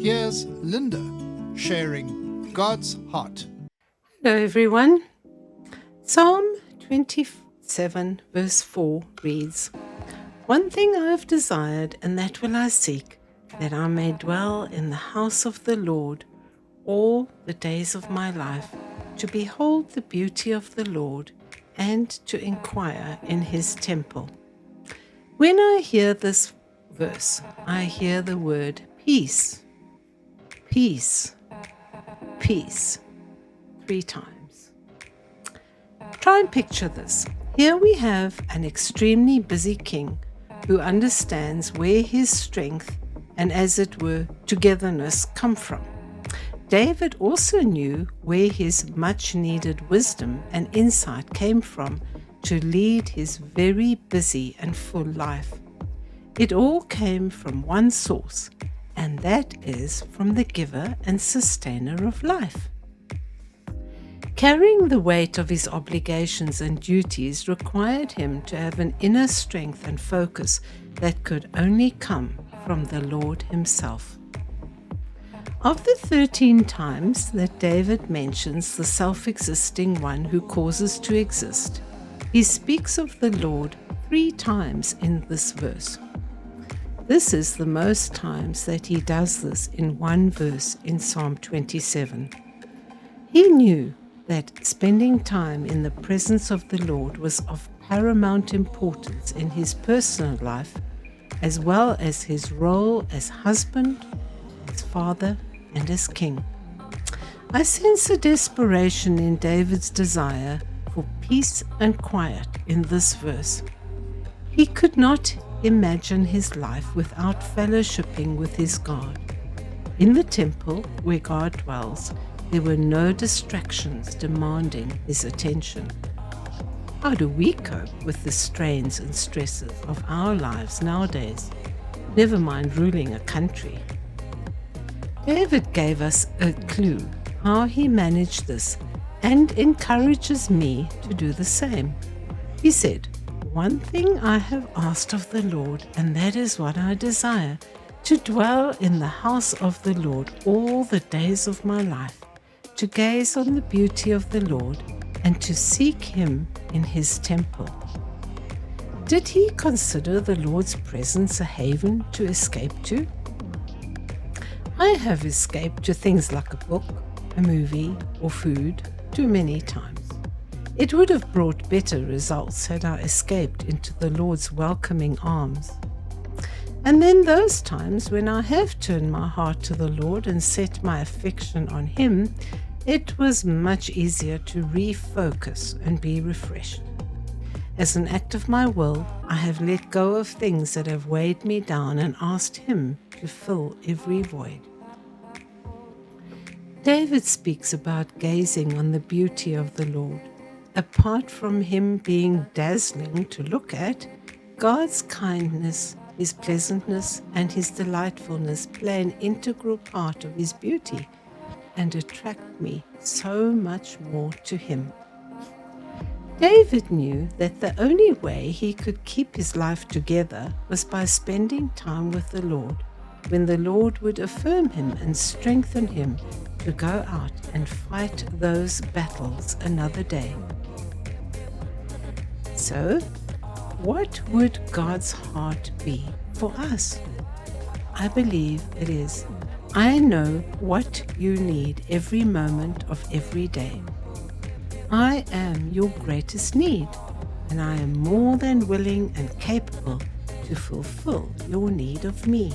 Here's Linda sharing God's heart. Hello, everyone. Psalm 27, verse 4 reads, "One thing I have desired, and that will I seek, that I may dwell in the house of the Lord all the days of my life, to behold the beauty of the Lord and to inquire in his temple." When I hear this verse, I hear the word peace, peace, peace, 3 times. Try and picture this. Here we have an extremely busy king who understands where his strength and, as it were, togetherness come from. David also knew where his much-needed wisdom and insight came from to lead his very busy and full life. It all came from one source, and that is from the giver and sustainer of life. Carrying the weight of his obligations and duties required him to have an inner strength and focus that could only come from the Lord himself. Of the 13 times that David mentions the self-existing one who causes to exist, he speaks of the Lord 3 times in this verse. This is the most times that he does this in one verse in Psalm 27. He knew that spending time in the presence of the Lord was of paramount importance in his personal life, as well as his role as husband, as father, and as king. I sense a desperation in David's desire for peace and quiet in this verse. He could not imagine his life without fellowshipping with his God. In the temple where God dwells, there were no distractions demanding his attention. How do we cope with the strains and stresses of our lives nowadays? Never mind ruling a country. David gave us a clue how he managed this and encourages me to do the same. He said, "One thing I have asked of the Lord, and that is what I desire, to dwell in the house of the Lord all the days of my life, to gaze on the beauty of the Lord and to seek him in his temple." Did he consider the Lord's presence a haven to escape to? I have escaped to things like a book, a movie, or food too many times. It would have brought better results had I escaped into the Lord's welcoming arms. And then those times when I have turned my heart to the Lord and set my affection on him, it was much easier to refocus and be refreshed. As an act of my will, I have let go of things that have weighed me down and asked him to fill every void. David speaks about gazing on the beauty of the Lord. Apart from him being dazzling to look at, God's kindness, his pleasantness, and his delightfulness play an integral part of his beauty and attract me so much more to him. David knew that the only way he could keep his life together was by spending time with the Lord, when the Lord would affirm him and strengthen him to go out and fight those battles another day. So, what would God's heart be for us? I believe it is, "I know what you need every moment of every day. I am your greatest need, and I am more than willing and capable to fulfill your need of me.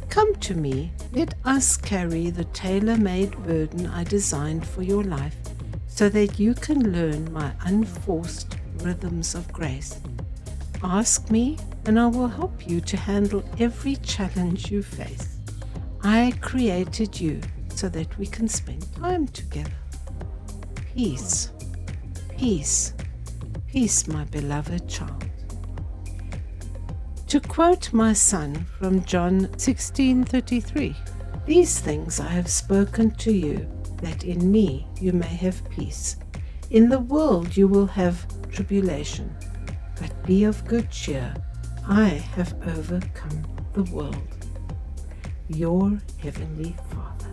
Come to me, let us carry the tailor-made burden I designed for your life, so that you can learn my unforced rhythms of grace. Ask me, and I will help you to handle every challenge you face. I created you so that we can spend time together. Peace, peace, peace, my beloved child." To quote my son from John 16:33, "These things I have spoken to you, that in me you may have peace. In the world you will have tribulation, but be of good cheer. I have overcome the world." your Heavenly Father.